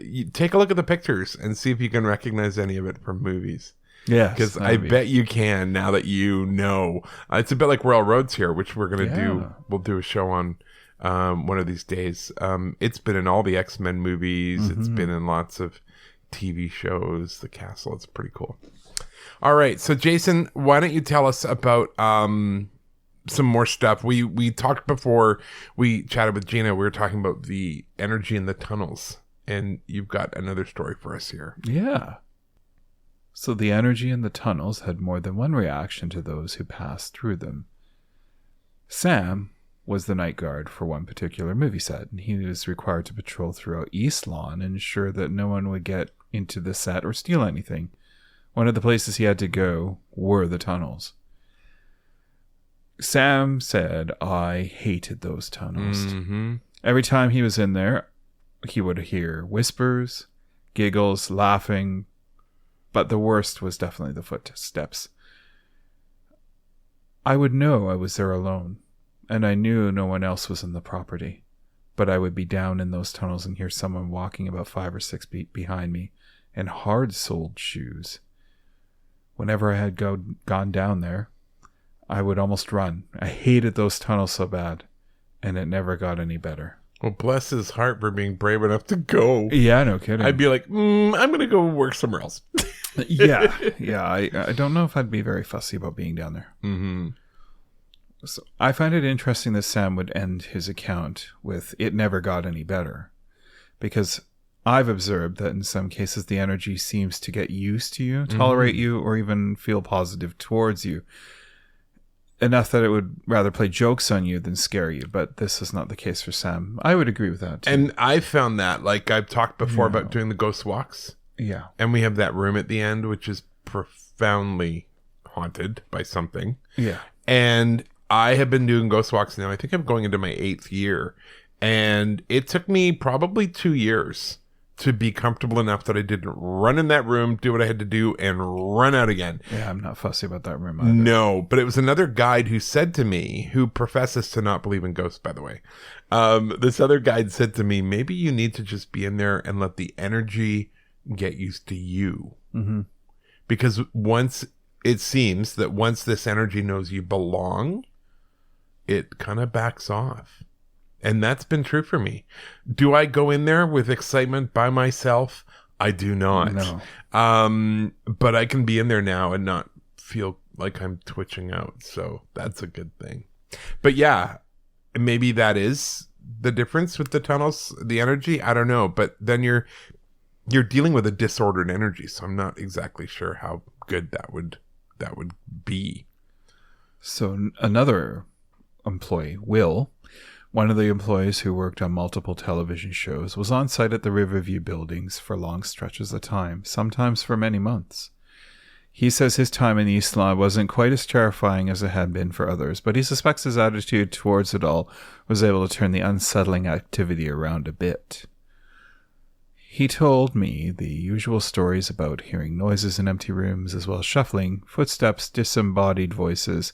you take a look at the pictures and see if you can recognize any of it from movies. Yes. Because I bet you can now that you know. It's a bit like Royal Roads here, which we're going to do. We'll do a show on one of these days. It's been in all the X-Men movies. Mm-hmm. It's been in lots of TV shows. The castle. It's pretty cool. All right. So, Jason, why don't you tell us about some more stuff? We talked before we chatted with Gina. We were talking about the energy in the tunnels. And you've got another story for us here. Yeah. So the energy in the tunnels had more than one reaction to those who passed through them. Sam was the night guard for one particular movie set, and he was required to patrol throughout East Lawn and ensure that no one would get into the set or steal anything. One of the places he had to go were the tunnels. Sam said, I hated those tunnels. Mm-hmm. Every time he was in there, he would hear whispers, giggles, laughing, but the worst was definitely the footsteps. I would know I was there alone, and I knew no one else was in the property, but I would be down in those tunnels and hear someone walking about 5 or 6 feet behind me in hard-soled shoes. Whenever I had gone down there, I would almost run. I hated those tunnels so bad, and it never got any better. Well, bless his heart for being brave enough to go. Yeah, no kidding. I'd be like, I'm going to go work somewhere else. Yeah. I don't know if I'd be very fussy about being down there. Mm-hmm. So I find it interesting that Sam would end his account with, it never got any better. Because I've observed that in some cases the energy seems to get used to you, tolerate you, or even feel positive towards you. Enough that it would rather play jokes on you than scare you, but this is not the case for Sam. I would agree with that too. And I found that, like I've talked before about doing the ghost walks. Yeah. And we have that room at the end, which is profoundly haunted by something. Yeah. And I have been doing ghost walks now. I think I'm going into my 8th year. And it took me probably 2 years to be comfortable enough that I didn't run in that room, do what I had to do, and run out again. Yeah, I'm not fussy about that room either. No, but it was another guide who said to me, who professes to not believe in ghosts, by the way. This other guide said to me, maybe you need to just be in there and let the energy get used to you. Mm-hmm. Because it seems that once this energy knows you belong, it kind of backs off. And that's been true for me. Do I go in there with excitement by myself? I do not. No. But I can be in there now and not feel like I'm twitching out. So that's a good thing. But yeah, maybe that is the difference with the tunnels, the energy. I don't know. But then you're dealing with a disordered energy. So I'm not exactly sure how good that would be. So another employee, Will, one of the employees who worked on multiple television shows, was on site at the Riverview buildings for long stretches of time, sometimes for many months. He says his time in East Lawn wasn't quite as terrifying as it had been for others, but he suspects his attitude towards it all was able to turn the unsettling activity around a bit. He told me the usual stories about hearing noises in empty rooms, as well as shuffling, footsteps, disembodied voices,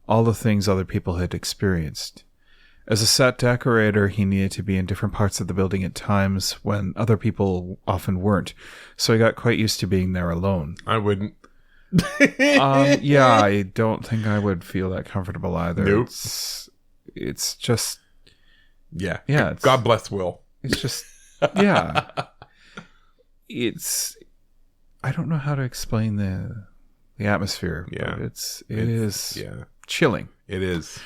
all the things other people had experienced. As a set decorator, he needed to be in different parts of the building at times when other people often weren't, so he got quite used to being there alone. I wouldn't. Yeah, I don't think I would feel that comfortable either. Nope. It's just... Yeah. Yeah. God bless Will. It's just... Yeah. I don't know how to explain the atmosphere. Yeah. But it is chilling. It is.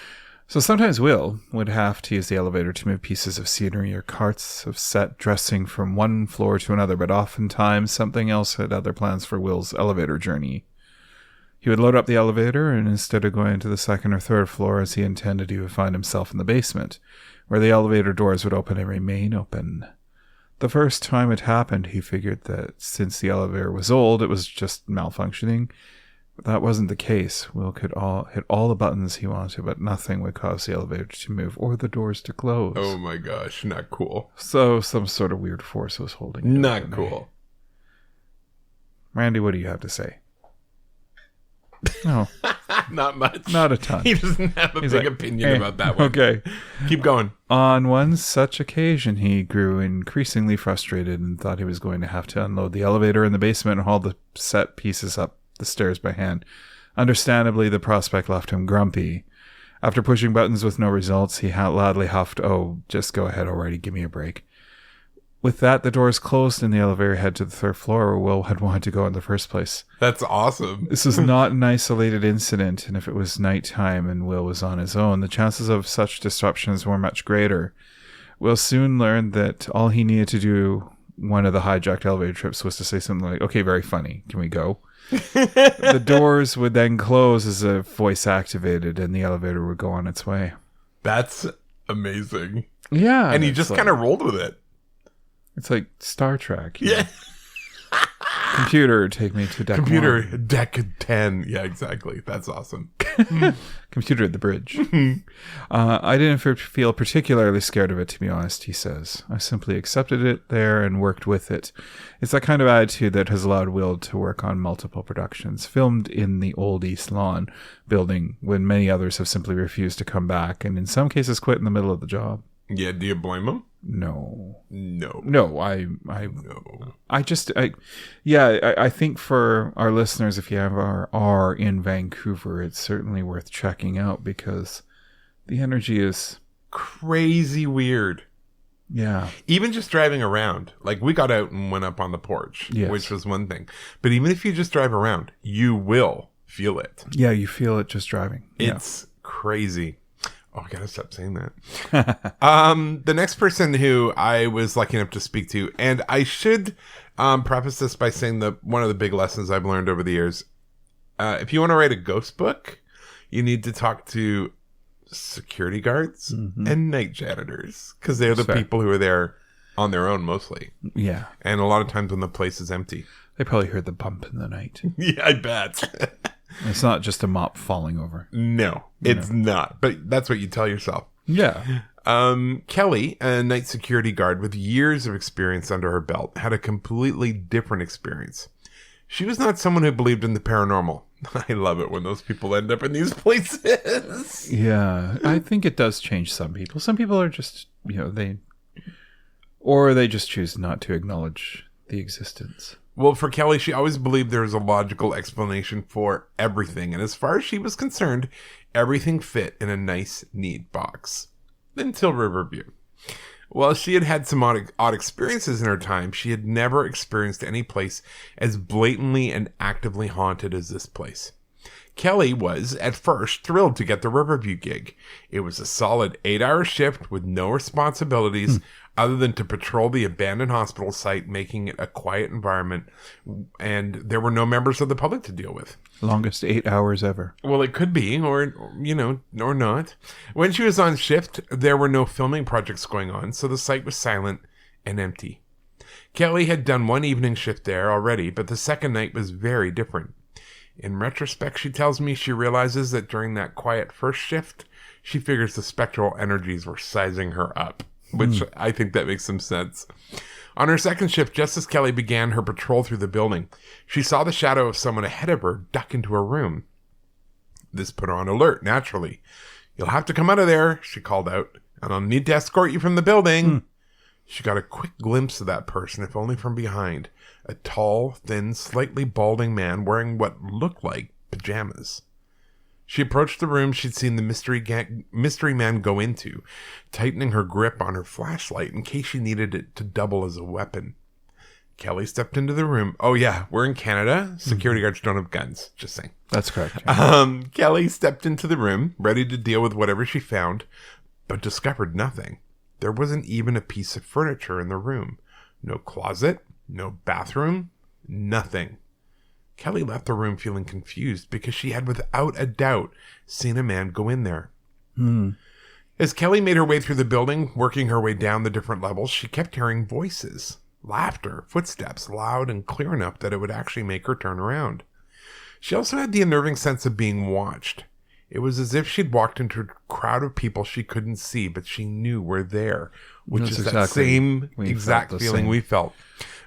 So sometimes Will would have to use the elevator to move pieces of scenery or carts of set dressing from one floor to another, but oftentimes something else had other plans for Will's elevator journey. He would load up the elevator, and instead of going to the 2nd or 3rd floor as he intended, he would find himself in the basement, where the elevator doors would open and remain open. The first time it happened, he figured that since the elevator was old, it was just malfunctioning. But that wasn't the case. Will could hit all the buttons he wanted, but nothing would cause the elevator to move or the doors to close. Oh my gosh, not cool. So some sort of weird force was holding it. Not cool. Randy, what do you have to say? No. Not much. Not a ton. He doesn't have a big opinion about that one. Okay. Keep going. On one such occasion, he grew increasingly frustrated and thought he was going to have to unload the elevator in the basement and haul the set pieces up the stairs by hand. Understandably, the prospect left him grumpy. After pushing buttons with no results, he loudly huffed, "Oh, just go ahead already, give me a break." With that, the doors closed and the elevator headed to the 3rd floor where Will had wanted to go in the first place. That's awesome. This was not an isolated incident, and if it was nighttime and Will was on his own, the chances of such disruptions were much greater. Will soon learned that all he needed to do one of the hijacked elevator trips was to say something like, "Okay, very funny. Can we go?" The doors would then close as a voice activated and the elevator would go on its way. That's amazing. Yeah. And he just kind of rolled with it. It's like Star Trek. Yeah. Computer, take me to deck Computer, 1. deck 10. Yeah, exactly. That's awesome. Computer at the bridge. I didn't feel particularly scared of it, to be honest, he says. I simply accepted it there and worked with it. It's that kind of attitude that has allowed Will to work on multiple productions, filmed in the old East Lawn building when many others have simply refused to come back and in some cases quit in the middle of the job. Yeah, do you blame him? No. No. I think for our listeners, if you ever are in Vancouver, it's certainly worth checking out because the energy is crazy weird. Yeah. Even just driving around, like we got out and went up on the porch, which was one thing. But even if you just drive around, you will feel it. Yeah, you feel it just driving. It's crazy. Oh, I gotta stop saying that. The next person who I was lucky enough to speak to, and I should preface this by saying that one of the big lessons I've learned over the years, if you want to write a ghost book, you need to talk to security guards and night janitors, because they're the people who are there on their own mostly. Yeah. And a lot of times when the place is empty. They probably heard the bump in the night. Yeah, I bet. It's not just a mop falling over. No, it's not. But that's what you tell yourself. Yeah. Kelly, a night security guard with years of experience under her belt, had a completely different experience. She was not someone who believed in the paranormal. I love it when those people end up in these places. Yeah, I think it does change some people. Some people are just, they just choose not to acknowledge the existence. Well, for Kelly, she always believed there was a logical explanation for everything. And as far as she was concerned, everything fit in a nice, neat box. Until Riverview. While she had had some odd experiences in her time, she had never experienced any place as blatantly and actively haunted as this place. Kelly was, at first, thrilled to get the Riverview gig. It was a solid 8-hour shift with no responsibilities other than to patrol the abandoned hospital site, making it a quiet environment, and there were no members of the public to deal with. Longest 8 hours ever. Well, it could be, or not. When she was on shift, there were no filming projects going on, so the site was silent and empty. Kelly had done one evening shift there already, but the second night was very different. In retrospect, she tells me she realizes that during that quiet first shift, she figures the spectral energies were sizing her up, which I think that makes some sense. On her second shift, just as Kelly began her patrol through the building, she saw the shadow of someone ahead of her duck into her room. This put her on alert, naturally. "You'll have to come out of there," she called out, "and I'll need to escort you from the building." She got a quick glimpse of that person, if only from behind. A tall, thin, slightly balding man wearing what looked like pajamas. She approached the room she'd seen the mystery man go into, tightening her grip on her flashlight in case she needed it to double as a weapon. Kelly stepped into the room. Oh yeah, we're in Canada. Security guards don't have guns. Just saying. That's correct. Kelly stepped into the room, ready to deal with whatever she found, but discovered nothing. There wasn't even a piece of furniture in the room. No closet, no bathroom, nothing. Kelly left the room feeling confused because she had without a doubt seen a man go in there. As Kelly made her way through the building, working her way down the different levels, she kept hearing voices, laughter, footsteps, loud and clear enough that it would actually make her turn around. She also had the unnerving sense of being watched. It was as if she'd walked into a crowd of people she couldn't see, but she knew were there, which is that same exact feeling we felt.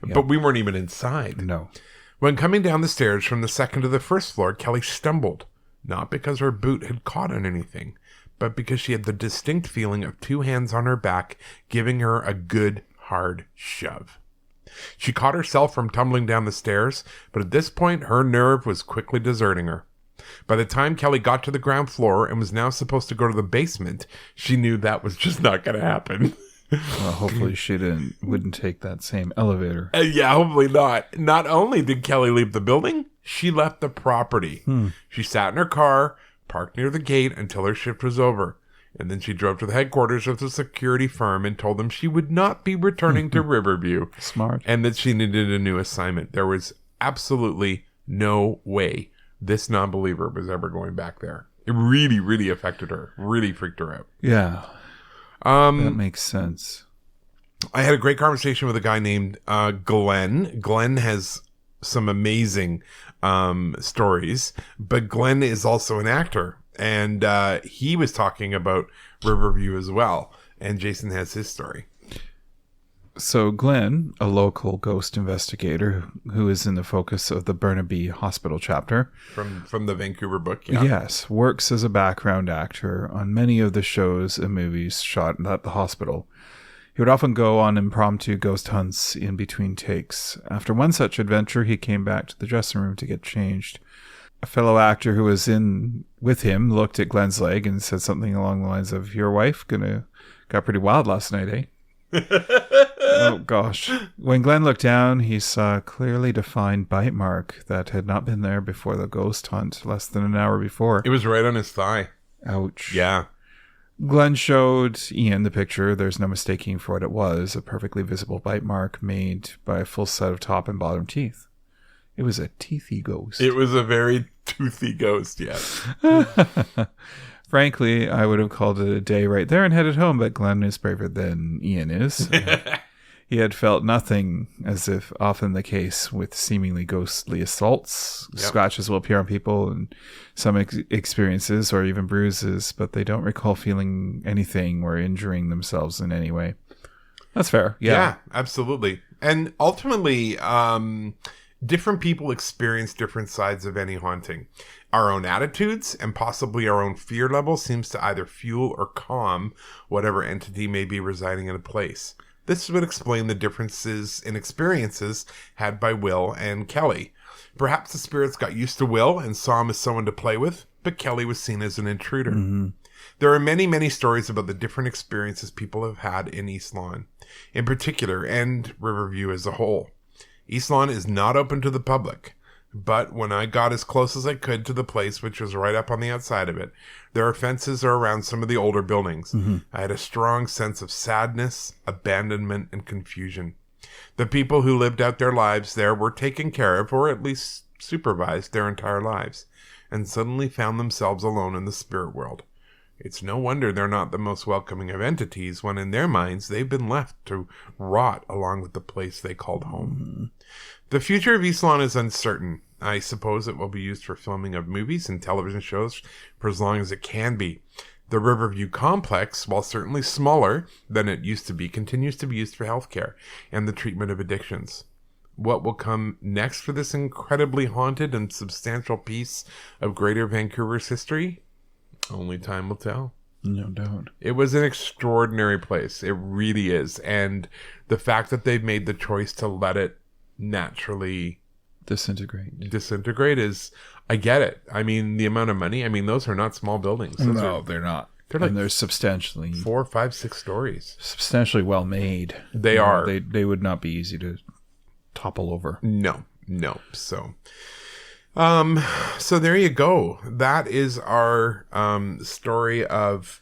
Yep. But we weren't even inside. No. When coming down the stairs from the second to the first floor, Kelly stumbled, not because her boot had caught on anything, but because she had the distinct feeling of two hands on her back giving her a good, hard shove. She caught herself from tumbling down the stairs, but at this point, her nerve was quickly deserting her. By the time Kelly got to the ground floor and was now supposed to go to the basement, she knew that was just not going to happen. Well, hopefully she wouldn't take that same elevator. Yeah, hopefully not. Not only did Kelly leave the building, she left the property. She sat in her car, parked near the gate until her shift was over. And then she drove to the headquarters of the security firm and told them she would not be returning to Riverview. Smart. And that she needed a new assignment. There was absolutely no way this non-believer was ever going back there. It really, really affected her. Really freaked her out. Yeah. That makes sense. I had a great conversation with a guy named Glenn. Glenn has some amazing stories, but Glenn is also an actor. And he was talking about Riverview as well. And Jason has his story. So Glenn, a local ghost investigator who is in the focus of the Burnaby Hospital chapter. From the Vancouver book, yeah. Yes, works as a background actor on many of the shows and movies shot at the hospital. He would often go on impromptu ghost hunts in between takes. After one such adventure, he came back to the dressing room to get changed. A fellow actor who was in with him looked at Glenn's leg and said something along the lines of, "Your wife got pretty wild last night, eh?" Oh, gosh. When Glenn looked down, he saw a clearly defined bite mark that had not been there before the ghost hunt less than an hour before. It was right on his thigh. Ouch. Yeah. Glenn showed Ian the picture. There's no mistaking for what it was. A perfectly visible bite mark made by a full set of top and bottom teeth. It was a teethy ghost. It was a very toothy ghost, yes. Frankly, I would have called it a day right there and headed home, but Glenn is braver than Ian is. He had felt nothing, as if often the case with seemingly ghostly assaults. Yep. Scratches will appear on people and some experiences or even bruises, but they don't recall feeling anything or injuring themselves in any way. That's fair. Yeah, absolutely. And ultimately, different people experience different sides of any haunting. Our own attitudes and possibly our own fear level seems to either fuel or calm whatever entity may be residing in a place. This would explain the differences in experiences had by Will and Kelly. Perhaps the spirits got used to Will and saw him as someone to play with, but Kelly was seen as an intruder. Mm-hmm. There are many, many stories about the different experiences people have had in East Lawn, in particular, and Riverview as a whole. East Lawn is not open to the public, but when I got as close as I could to the place, which was right up on the outside of it, there are fences around some of the older buildings. Mm-hmm. I had a strong sense of sadness, abandonment, and confusion. The people who lived out their lives there were taken care of, or at least supervised their entire lives, and suddenly found themselves alone in the spirit world. It's no wonder they're not the most welcoming of entities when in their minds they've been left to rot along with the place they called home. Mm-hmm. The future of East Lawn is uncertain. I suppose it will be used for filming of movies and television shows for as long as it can be. The Riverview complex, while certainly smaller than it used to be, continues to be used for healthcare and the treatment of addictions. What will come next for this incredibly haunted and substantial piece of Greater Vancouver's history? Only time will tell. No doubt. It was an extraordinary place. It really is. And the fact that they've made the choice to let it naturally disintegrate is, I get it. I mean, the amount of money, those are not small buildings. They're not. They're like, and they're substantially 4, 5, 6 stories. Substantially well made. They are. They would not be easy to topple over. No. So there you go. That is our story of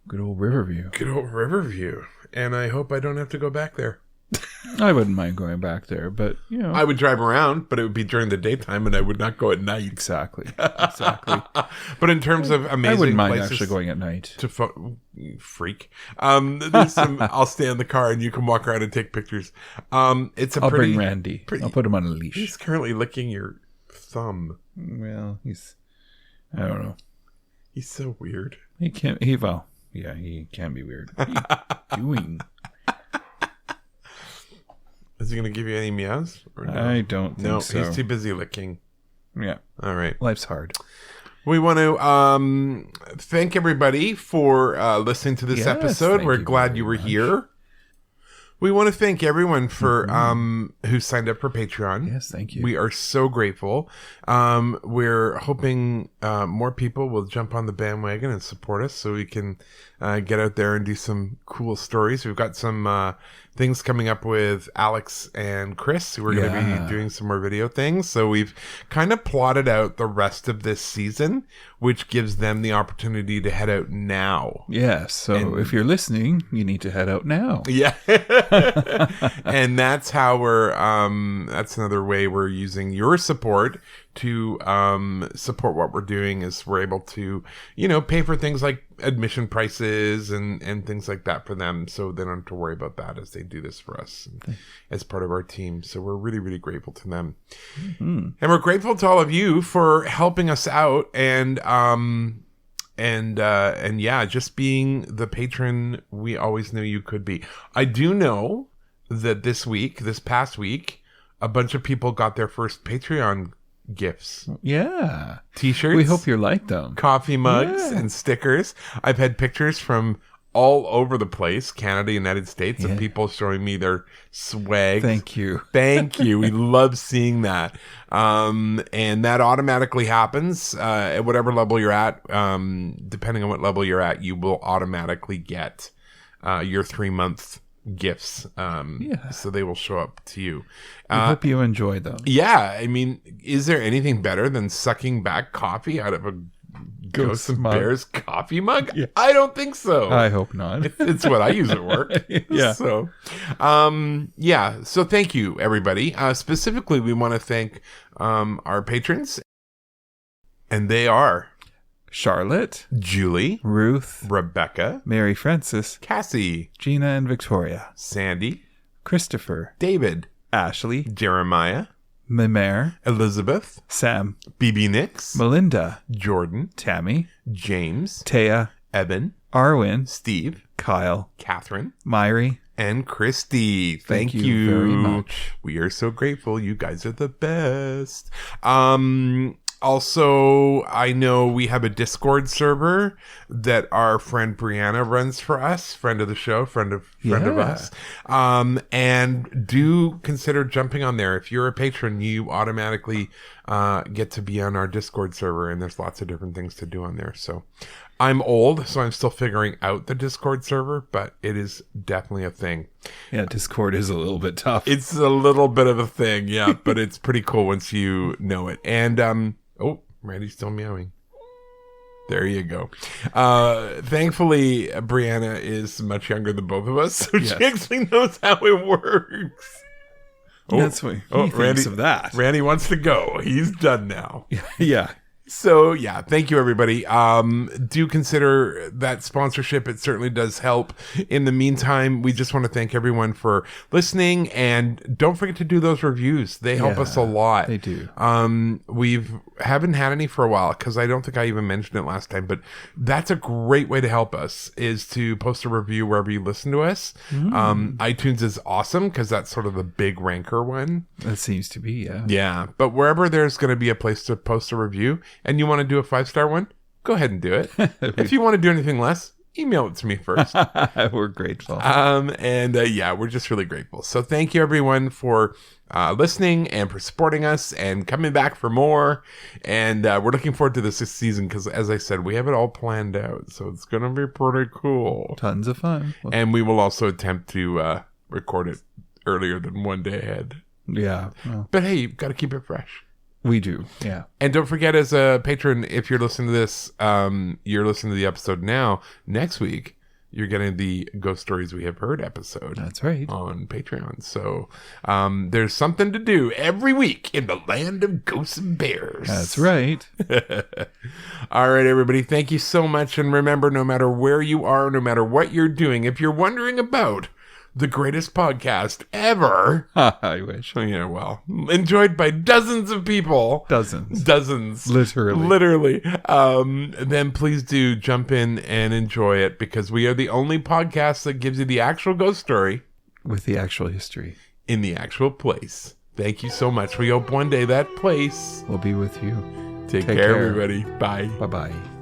good old Riverview. And I hope I don't have to go back there. I wouldn't mind going back there, but I would drive around, but it would be during the daytime, and I would not go at night. Exactly. But in terms of amazing, I wouldn't mind places actually going at night. Freak. There's some. I'll stay in the car, and you can walk around and take pictures. I'll bring Randy. I'll put him on a leash. He's currently licking your thumb. Well, I don't know. He's so weird. He can be weird. What are you doing? Is he going to give you any meows? Or no? I don't think so. No, he's too busy licking. Yeah. All right. Life's hard. We want to thank everybody for listening to this episode. We're glad you were here. We want to thank everyone for who signed up for Patreon. Yes, thank you. We are so grateful. We're hoping more people will jump on the bandwagon and support us so we can get out there and do some cool stories. We've got some things coming up with Alex and Chris, who are going to be doing some more video things. So we've kind of plotted out the rest of this season, which gives them the opportunity to head out now. Yes. So if you're listening, you need to head out now. Yeah. And that's how that's another way we're using your support to support what we're doing is we're able to, pay for things like admission prices and things like that for them, so they don't have to worry about that as they do this for us as part of our team. So we're really, really grateful to them. Mm-hmm. And we're grateful to all of you for helping us out and just being the patron we always knew you could be. I do know that this past week, a bunch of people got their first Patreon gifts. Yeah. T-shirts. We hope you like them. Coffee mugs and stickers. I've had pictures from all over the place, Canada, United States, of people showing me their swag. Thank you. Thank you. We love seeing that. And that automatically happens at whatever level you're at. Depending on what level you're at, you will automatically get your 3-month gifts. So they will show up to you. I hope you enjoy them. Yeah. I mean, is there anything better than sucking back coffee out of a Ghosts and Bears coffee mug? Yeah. I don't think so. I hope not. It's what I use at work. Yeah. So, So thank you, everybody. Specifically, we want to thank our patrons, and they are Charlotte, Julie, Ruth, Rebecca, Mary Frances, Cassie, Gina and Victoria, Sandy, Christopher, David, Ashley, Jeremiah, Mimer, Elizabeth, Sam, BB Nix, Melinda, Jordan, Tammy, James, Taya, Evan, Arwen, Steve, Kyle, Catherine, Myri, and Christy. Thank you very much. We are so grateful. You guys are the best. Also, I know we have a Discord server that our friend Brianna runs for us, friend of the show, friend of us. And do consider jumping on there. If you're a patron, you automatically get to be on our Discord server, and there's lots of different things to do on there. So I'm old, so I'm still figuring out the Discord server, but it is definitely a thing. Yeah, Discord is a little bit tough. It's a little bit of a thing, yeah, but it's pretty cool once you know it. And oh, Randy's still meowing. There you go. Thankfully, Brianna is much younger than both of us, so she actually knows how it works. That's what he thinks of that. Randy wants to go. He's done now. Yeah. So, yeah, thank you, everybody. Do consider that sponsorship. It certainly does help. In the meantime, we just want to thank everyone for listening. And don't forget to do those reviews. They help us a lot. They do. We haven't had any for a while because I don't think I even mentioned it last time. But that's a great way to help us, is to post a review wherever you listen to us. iTunes is awesome because that's sort of the big ranker one. That seems to be, yeah. Yeah. But wherever there's going to be a place to post a review, and you want to do a 5-star one, go ahead and do it. If you want to do anything less, email it to me first. We're grateful. We're just really grateful. So thank you, everyone, for listening and for supporting us and coming back for more. And we're looking forward to this season because, as I said, we have it all planned out. So it's going to be pretty cool. Tons of fun. And we will also attempt to record it earlier than one day ahead. Yeah. Well. But hey, you've got to keep it fresh. We do, yeah. And don't forget, as a patron, if you're listening to this, you're listening to the episode now. Next week, you're getting the Ghost Stories We Have Heard episode. That's right. On Patreon. So there's something to do every week in the land of ghosts and bears. That's right. All right, everybody. Thank you so much. And remember, no matter where you are, no matter what you're doing, if you're wondering about the greatest podcast ever. I wish. Yeah, well, enjoyed by dozens of people. Dozens. Literally. Then please do jump in and enjoy it, because we are the only podcast that gives you the actual ghost story. With the actual history. In the actual place. Thank you so much. We hope one day that place will be with you. Take care, everybody. Bye. Bye-bye.